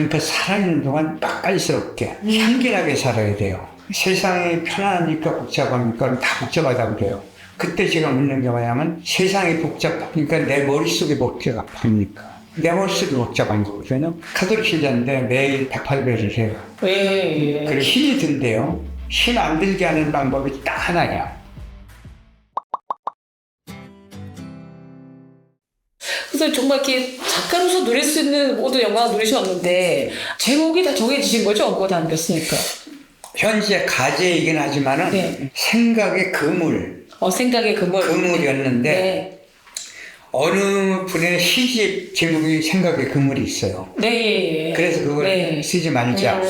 그러니까 살아있는 동안 맛깔스럽게 향기나게 살아야 돼요. 세상이 편안하니까 복잡하니까 다 복잡하다고 그래요. 그때 제가 묻는 게 뭐냐면 세상이 복잡하니까 내 머릿속이 복잡합니까? 내 머릿속이 복잡한 거거든요. 카톨릭 신자인데 매일 108배를 해요. 그리고 힘이 든대요. 힘 안 들게 하는 방법이 딱 하나야. 그래서 정말 이렇게 작가로서 누릴 수 있는 모든 영광을 누리셨는데 제목이 다 정해지신 거죠? 그거 다 안 됐으니까. 현재 가제이긴 하지만은 네. 생각의 그물. 생각의 그물. 그물이었는데 네. 어느 분의 시집 제목이 생각의 그물이 있어요. 네. 그래서 그걸 네. 쓰지 말자.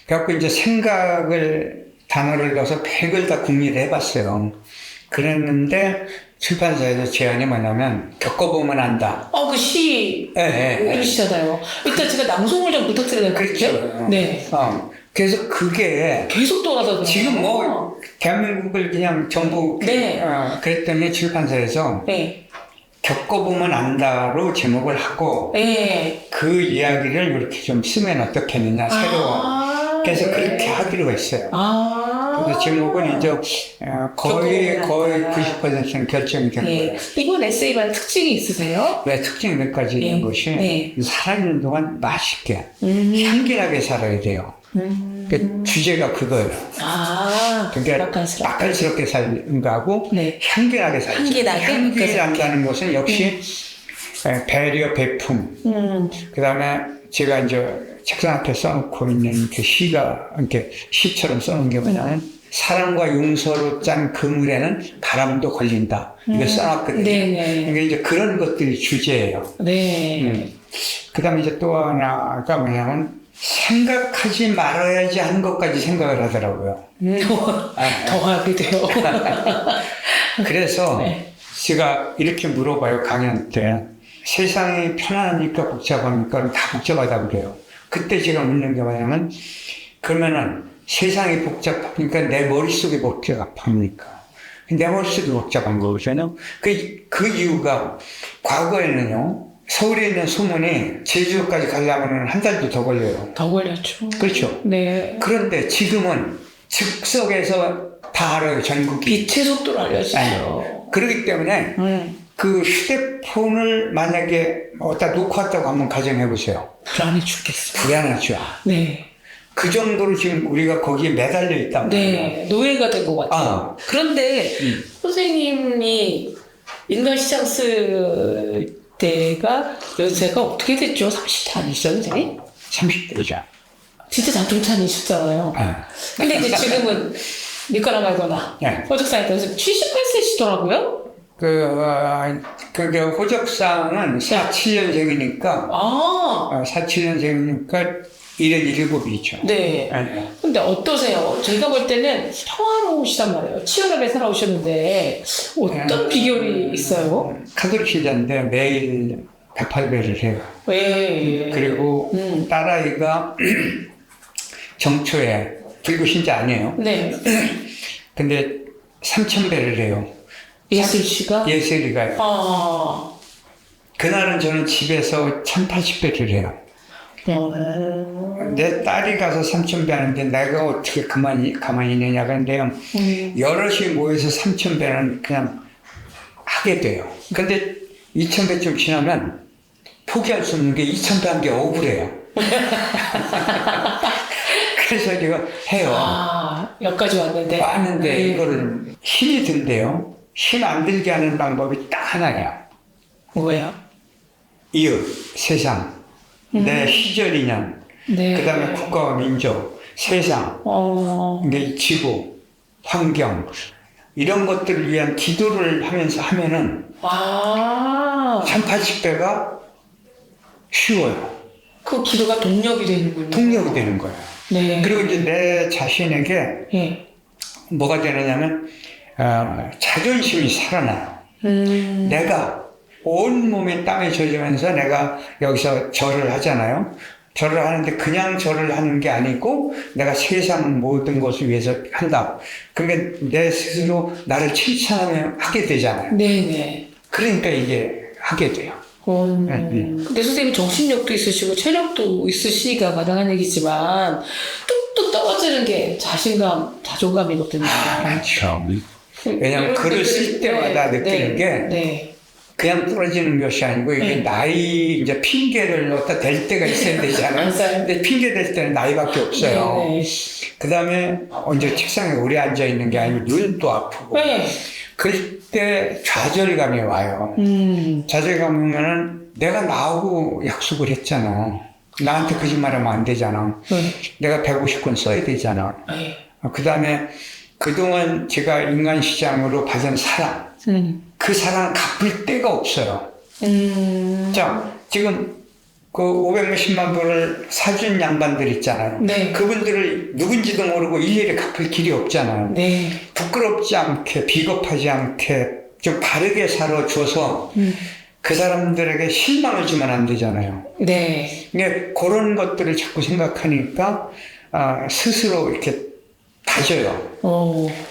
그래갖고 이제 생각을 단어를 넣어서 100을 다 궁리를 해봤어요. 그랬는데 출판사에서 제안이 뭐냐면 겪어보면 안다. 그 시. 네, 그러시잖아요. 일단 제가 낭송을 좀 부탁드려야 될까요? 그렇죠. 네. 그래서 그게 계속 돌아가더라고요. 지금 뭐 대한민국을 그냥 전부 네. 그랬더니 출판사에서 네. 겪어보면 안다로 제목을 하고 네. 그 이야기를 이렇게 좀 쓰면 어떻겠느냐 새로. 그래서 네. 그렇게 하기로 했어요. 그래서 제목은 이제 거의 90%는 결정이 된 네. 거예요. 이번 에세이만 특징이 있으세요? 왜 특징이 몇 가지 있는 것이 네. 살아있는 동안 맛있게 향기나게 살아야 돼요. 그 주제가 그거예요. 그러니까 맛깔스럽게 사는 거하고 네. 향기나게 살죠. 향기 난다는 것은 역시 배려, 베품. 그 다음에 제가 이제 책상 앞에 써놓고 있는 그 시가 이렇게 시처럼 써놓은 게 뭐냐면 사랑과 용서로 짠 그물에는 바람도 걸린다. 이거 써놨거든요. 그러니까 이제 그런 것들이 주제예요. 네. 그 다음에 이제 또 하나가 뭐냐면 생각하지 말아야지 하는 것까지 생각을 하더라고요. 더 하게 돼요. 그래서 네. 제가 이렇게 물어봐요, 강연 때. 세상이 편안하니까 복잡하니까 다 복잡하다고 그래요. 그때 제가 묻는 게 뭐냐면 그러면은 세상이 복잡하니까 내 머릿속이 복잡합니까? 내 머릿속이 복잡한 거거든요. 그 이유가 과거에는요. 서울에 있는 소문이 제주도까지 가려면 한 달도 더 걸려요. 더 걸렸죠. 그렇죠. 네. 그런데 지금은 즉석에서 다 알아요, 전국이. 빛의 속도로 알려지죠. 그렇기 때문에 그 휴대폰을 만약에 어디다 놓고 왔다고 한번 가정해 보세요. 불안해 죽겠어요. 불안하죠. 네. 그 정도로 지금 우리가 거기에 매달려 있단 말이에요. 네. 노예가 된 것 같아요. 그런데 선생님이 인간 시장 쓸 때가 연세가 어떻게 됐죠? 30대 아니시죠, 선생님? 30대죠. 진짜 장중찬이셨잖아요. 근데 이제 지금은 믿거나 말거나 호적상에 따라서 78세시더라고요? 그게 호적상은 47년생이니까 47년생이니까 77이죠. 네. 근데 어떠세요? 제가 볼 때는 평화로우시단 말이에요. 치열하게 살아오셨는데 어떤 비결이 있어요? 카톨릭 신자인데 매일 108배를 해요. 그리고 딸아이가 정초에 불교 신자 아니에요. 네. 근데 3000배를 해요. 예슬씨가? 예슬이가요. 그날은 저는 집에서 1080배를 해요. 내 딸이 가서 3000배 하는데 내가 어떻게 가만히 있느냐. 그런데요, 여럿이 모여서 3000배는 그냥 하게 돼요. 근데 2000배쯤 지나면 포기할 수 없는 게 2000배 한 게 억울해요. 그래서 제가 해요. 여기까지 왔는데. 이거를 힘이 든대요. 힘 안 들게 하는 방법이 딱 하나야. 뭐예요? 이웃, 세상, 내 시절 인연, 그 다음에 국가와 민족, 세상, 이게 지구, 환경, 이런 것들을 위한 기도를 하면서 하면은 1080배가 쉬워요. 그 기도가 동력이 되는군요. 동력이 되는 거예요. 네. 그리고 이제 내 자신에게 뭐가 되느냐면 자존심이 살아나요. 내가 온몸에 땀에 젖으면서 내가 여기서 절을 하잖아요. 절을 하는데 그냥 절을 하는 게 아니고 내가 세상 모든 것을 위해서 한다. 그러니까 내 스스로 나를 칭찬하며 하게 되잖아요. 네네. 그러니까 이게 하게 돼요. 근데 선생님이 정신력도 있으시고 체력도 있으시니까 가능한 얘기지만 뚝뚝 떨어지는 게 자신감, 자존감이거든요. 그렇죠. 왜냐하면 글을 쓸 때마다 느끼는 게 네. 그냥 떨어지는 것이 아니고 이게 나이 이제 핑계를 넣다 댈 때가 있어야 되잖아요. 맞아요. 근데 핑계 댈 때는 나이밖에 없어요. 네. 그 다음에 이제 책상에 오래 앉아 있는 게 아니고 눈도 아프고. 네. 그럴 때 좌절감이 와요. 좌절감 오면은 내가 나하고 약속을 했잖아. 나한테 거짓말하면 안 되잖아. 내가 150권 써야 되잖아. 그 다음에 그동안 제가 인간 시장으로 받은 사랑, 그 사랑 갚을 데가 없어요. 자, 지금 그 500몇십만 불을 사준 양반들 있잖아요. 네. 그분들을 누군지도 모르고 일일이 갚을 길이 없잖아요. 네. 부끄럽지 않게, 비겁하지 않게 좀 바르게 살아줘서 그 사람들에게 실망을 주면 안 되잖아요. 네. 근데 그런 것들을 자꾸 생각하니까 스스로 이렇게 다져요.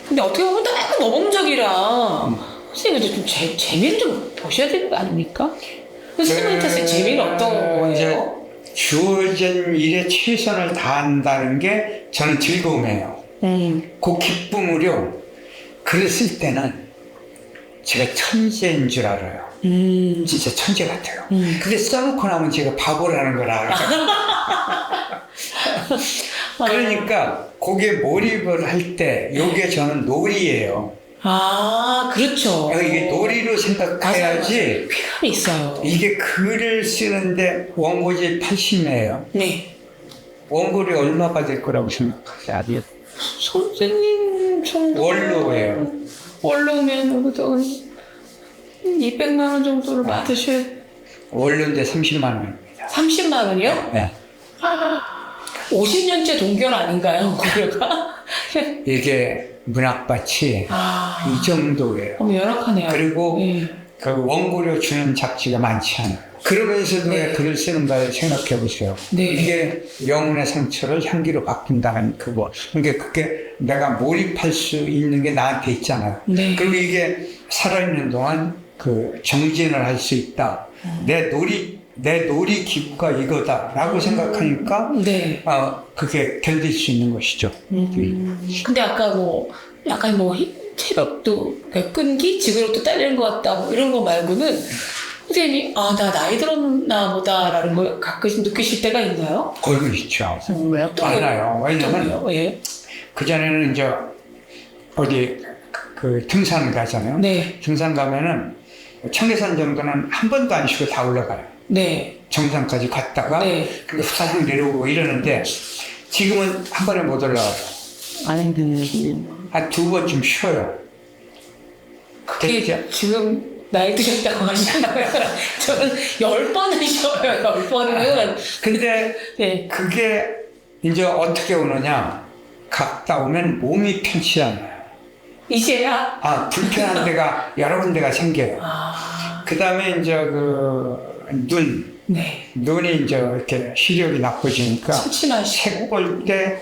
근데 어떻게 보면 너무 모범적이라 선생님도 좀 재미를 좀 보셔야 되는 거 아닙니까? 선생님한테서 재미는 어떤 거예요? 주어진 일에 최선을 다한다는 게 저는 즐거움이에요. 그 기쁨으로 글을 쓸 때는 제가 천재인 줄 알아요. 진짜 천재 같아요. 근데 써놓고 나면 제가 바보라는 걸 알아요. 그러니까 거기에 몰입을 할 때 이게 저는 놀이예요. 그렇죠. 이게 놀이로 생각해야지. 쾌감이 있어요. 이게 글을 쓰는데 원고지 80매예요. 네. 원고료 얼마 받을 거라고 생각하세요? 선생님 정도 원로예요. 원로면 200만 원 정도를 받으셔야. 원로인데 30만 원입니다. 30만 원이요? 네. 50년째 동결 아닌가요? 그러가? 이게 문학밭이 이 정도예요. 너무 열악하네요. 그리고 네. 그 원고료 주는 잡지가 많지 않아요. 그러면서도 왜 글을 쓰는가를 생각해 보세요. 네. 이게 영혼의 상처를 향기로 바꾼다는 그거. 그러니까 그게 내가 몰입할 수 있는 게 나한테 있잖아요. 네. 그리고 이게 살아있는 동안 그 정진을 할 수 있다. 내 놀이 기구가 이거다라고 생각하니까 네. 그게 견딜 수 있는 것이죠. 근데 아까 약간 체력도 끈기 지그럽도 딸리는 것 같다 이런 거 말고는 선생님이 나 나이 들었나 보다라는 걸 가끔씩 느끼실 때가 있나요? 거기 있죠. 또 많아요. 왜냐면 예. 그전에는 이제 어디 그 등산 가잖아요. 네. 등산 가면은 청계산 정도는 한 번도 안 쉬고 다 올라가요. 네. 정상까지 갔다가 네. 그리고 후다닥 내려오고 이러는데 지금은 한 번에 못 올라가요. 한 두 번쯤 쉬어요. 그게 지금 나이 드셨다고 하시나요? 저는 10번은 쉬어요. 10번은. 근데 네. 그게 이제 어떻게 오느냐? 갔다 오면 몸이 편치 않아요. 이제야? 불편한 데가 여러 군데가 생겨요. 그 다음에 이제 네. 눈이 이제 이렇게 시력이 나빠지니까 침침하시고. 책 볼 때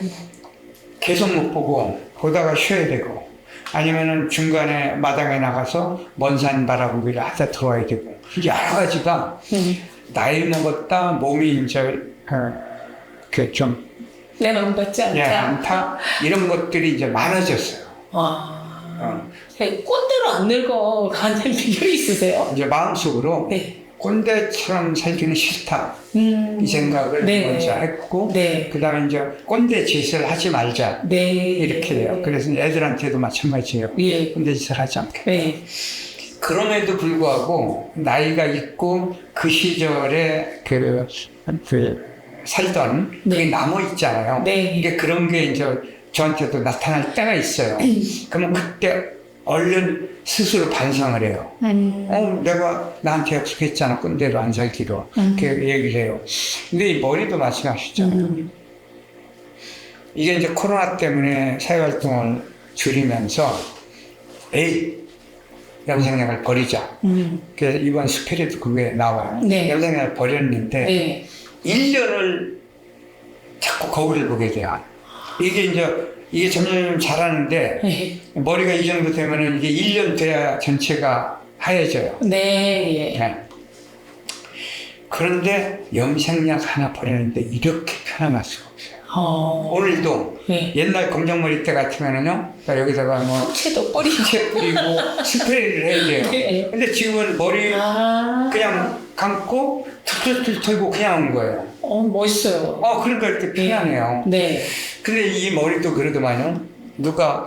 계속 못 보고 보다가 쉬어야 되고 아니면은 중간에 마당에 나가서 먼 산 바라보기를 하다 들어와야 되고 여러 가지가 나이 먹었다 몸이 이제 좀 내 마음 같지 않다. 않다 이런 것들이 이제 많아졌어요. 꼰대로 안 늙어 가는 비결이 있으세요? 이제 마음속으로 네. 꼰대처럼 살기는 싫다 이 생각을 네. 먼저 했고 네. 그 다음에 이제 꼰대 짓을 하지 말자 네. 이렇게 돼요. 그래서 애들한테도 마찬가지예요. 예. 꼰대 짓을 하지 않게. 네. 그럼에도 불구하고 나이가 있고 그 시절에 그 살던 네. 그게 남아 있잖아요. 네. 이게 그런 게 이제 저한테도 나타날 때가 있어요. 그러면 그때 얼른 스스로 반성을 해요. 내가 나한테 약속했잖아. 꼰대로 안 살기로. 그렇게 얘기를 해요. 근데 이 머리도 마찬가지잖아요. 이게 이제 코로나 때문에 사회활동을 줄이면서 영상력을 버리자. 그래서 이번 스피릿도 그게 나와요. 네. 영상력을 버렸는데 네. 1년을 자꾸 거울을 보게 돼요. 이게 점점 자라는데 네. 머리가 이 정도 되면은 이게 1년 돼야 전체가 하얘져요. 네. 예. 네. 그런데 염색약 하나 버리는데 이렇게 편안할 수가 없어요. 오늘도 네. 옛날 검정머리 때 같으면은요, 자, 여기다가 뭐 채도 뿌리고. 채 뿌리고 스프레이를 해야 돼요. 네. 근데 지금은 머리 그냥 감고 툭툭툭 털고 그냥 온 거예요. 멋있어요. 그러니까 이렇게 편하네요. 네. 근데 이 머리도 그러더만요. 누가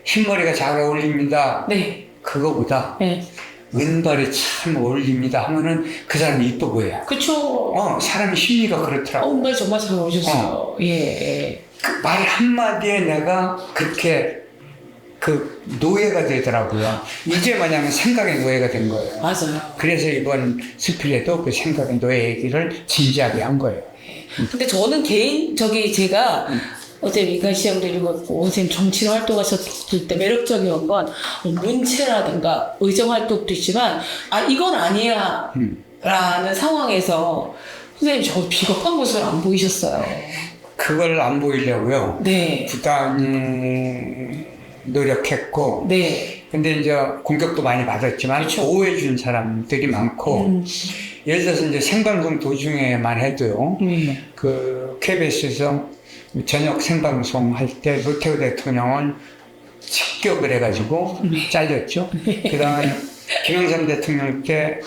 흰머리가 잘 어울립니다. 네. 그거보다 네. 왼발이 참 어울립니다 하면은 그 사람이 이뻐 보여요. 그쵸. 사람의 심리가 그렇더라고. 말 정말 잘 어울리셨어요. 예. 그 말 한마디에 내가 그렇게 그 노예가 되더라고요. 이제 마냥 생각의 노예가 된 거예요. 맞아요. 그래서 이번 스필에도 그 생각의 노예 얘기를 진지하게 한 거예요. 근데 저는 제가 어제 민간 시험도 읽었고, 선생님 정치로 활동하셨을 때 매력적이었던 건 문체라든가 의정 활동도 있지만, 이건 아니야. 라는 상황에서 선생님 저 비겁한 모습을 안 보이셨어요. 그걸 안 보이려고요. 네. 부단히 노력했고, 네. 근데 이제 공격도 많이 받았지만 그렇죠. 오해해 준 사람들이 많고, 예를 들어서 이제 생방송 도중에만 해도요, 그 KBS에서 저녁 생방송 할 때 노태우 대통령은 직격을 해가지고 잘렸죠. 그 다음에 김영삼 대통령 때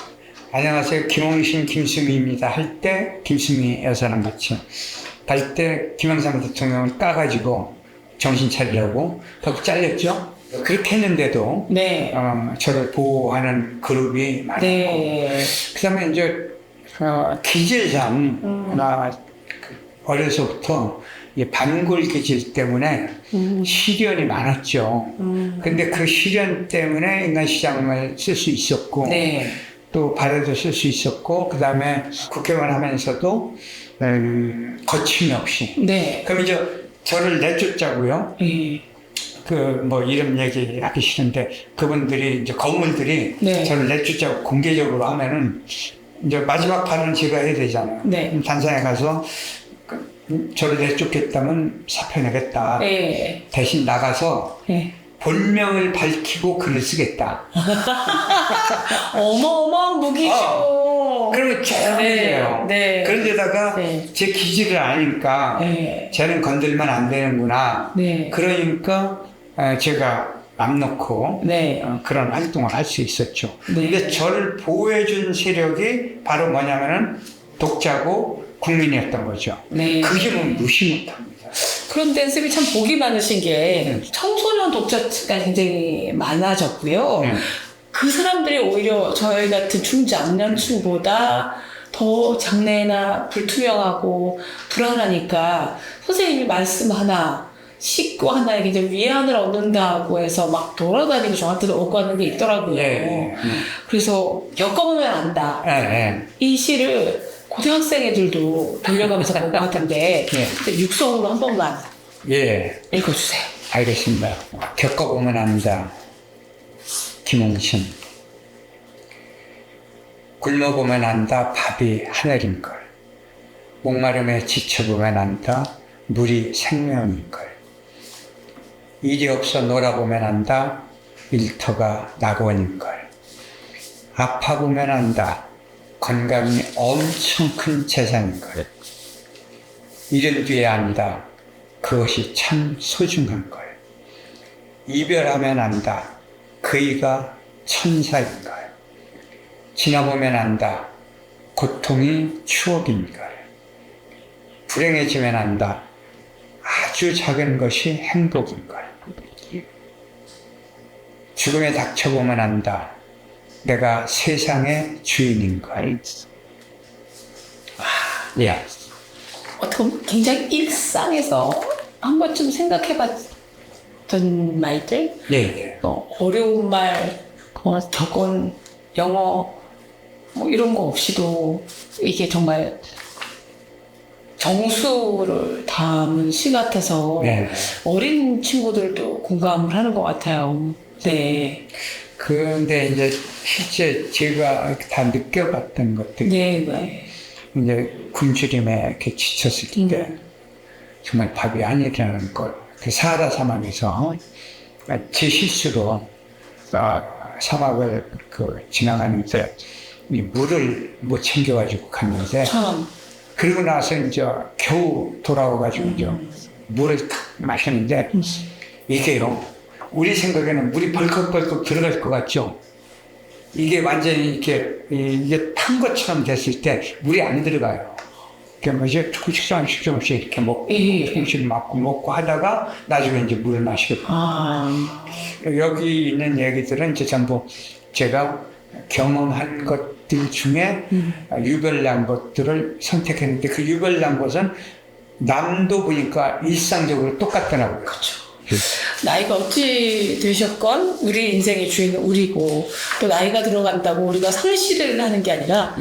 안녕하세요 김홍신 김수미입니다 할 때 김수미 여사랑 같이 갈 때 김영삼 대통령을 까가지고 정신 차리라고 거기 잘렸죠. 그렇게 했는데도 네. 저를 보호하는 그룹이 많았고, 네. 그 다음에 이제 기질상 나 어려서부터 이 반골 기질 때문에 시련이 많았죠. 근데 그 시련 때문에 인간 시장을 쓸 수 있었고, 네. 또 발에도 쓸 수 있었고, 그 다음에 국회의원 하면서도 거침이 없이. 네. 그럼 이제 저를 내쫓자고요. 그 뭐 이름 얘기하기 싫은데 그분들이 이제 거물들이 네. 저를 내쫓자고 공개적으로 하면은 이제 마지막 판은 제가 해야 되잖아요. 네. 단상에 가서 저를 내쫓겠다면 사표 내겠다. 네. 대신 나가서 네. 본명을 밝히고 글을 쓰겠다. 어마어마한 무기죠. 그러면 조용해요. 네. 그런데다가 네. 제 기질을 아니까 네. 쟤는 건들면 안 되는구나. 네. 그러니까 제가 맘 놓고 네. 그런 활동을 할 수 있었죠. 네. 근데 저를 보호해준 세력이 바로 뭐냐면은 독자고 국민이었던 거죠. 네. 그 힘은 무시 못합니다. 그런데 선생님이 참 복이 많으신 게 네. 청소년 독자가 굉장히 많아졌고요. 네. 그 사람들이 오히려 저희 같은 중장년층보다 더 장래나 불투명하고 불안하니까 선생님이 말씀 하나 식구 하나에 굉장히 위안을 얻는다고 해서 막 돌아다니고 저한테도 오고 하는 게 있더라고요. 예. 그래서 겪어보면 안다. 예. 이 시를 고등학생 애들도 돌려가면서 보고 하던데 예. 육성으로 한 번만 예. 읽어주세요. 알겠습니다. 겪어보면 안다. 김홍신. 굶어보면 안다. 밥이 하늘인걸. 목마름에 지쳐보면 안다. 물이 생명인걸. 일이 없어 놀아보면 안다. 일터가 낙원인걸. 아파보면 안다. 건강이 엄청 큰 재산인걸. 이른 뒤에 안다. 그것이 참 소중한걸. 이별하면 안다. 그이가 천사인걸. 지나보면 안다. 고통이 추억인걸. 불행해지면 안다. 아주 작은 것이 행복인걸. 죽음에 닥쳐보면 안다. 내가 세상의 주인인걸. 예. 어떻게 보면 굉장히 일상에서 한 번쯤 생각해봤던 말들? 예. 어려운 말, 격언, 영어, 뭐 이런 거 없이도 이게 정말 정수를 담은 시 같아서 네. 어린 친구들도 공감을 하는 것 같아요. 네. 그런데 이제 실제 제가 다 느껴봤던 것들이 네. 이제 굶주림에 이렇게 지쳤을 때 정말 밥이 아니라는 걸, 그 사하라 사막에서 제 실수로 사막을 지나가는데 이 물을 못 챙겨가지고 갔는데 참. 그리고 나서 이제 겨우 돌아와가지고 이제 물을 탁 마셨는데 이게요 우리 생각에는 물이 벌컥벌컥 들어갈 것 같죠. 이게 완전히 이게 탄 것처럼 됐을 때 물이 안 들어가요. 그러니까 이제 조금씩 이렇게 먹고 조금씩 먹고 하다가 나중에 이제 물을 마시게 돼요. 여기 있는 얘기들은 이제 전부 제가 경험한 것들 중에 유별난 것들을 선택했는데 그 유별난 것은 남도 보니까 일상적으로 똑같더라고요. 그렇죠. 나이가 어찌 되셨건 우리 인생의 주인은 우리고 또 나이가 들어간다고 우리가 상실을 하는 게 아니라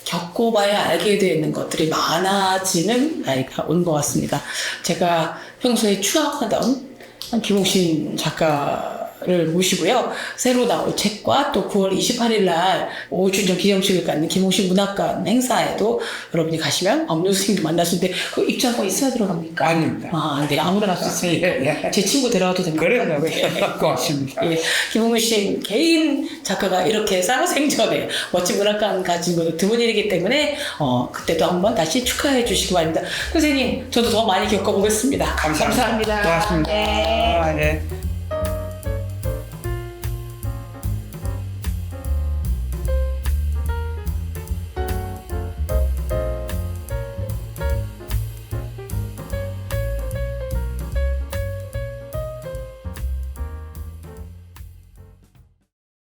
겪어봐야 알게 되는 것들이 많아지는 나이가 온 것 같습니다. 제가 평소에 추억하던 김옥신 작가를 모시고요. 새로 나올 책과 또 9월 28일 날 5주년 기념식을 갖는 김옥신 문학관 행사에도 여러분이 가시면 업무 선생님도 만날 수 있는데 그 입장권 있어야 들어갑니까? 아닙니다. 네, 아무나 갈 수 있으니까. 예. 제 친구 데려가도 됩니다. 그래요. 고맙습니다. 예, 김홍신 개인 작가가 이렇게 쌍생전에 멋진 문학관 가진 것도 드문 일이기 때문에 그때도 한번 다시 축하해 주시기 바랍니다. 선생님, 저도 더 많이 겪어보겠습니다. 감사합니다. 감사합니다. 고맙습니다. 네. 네.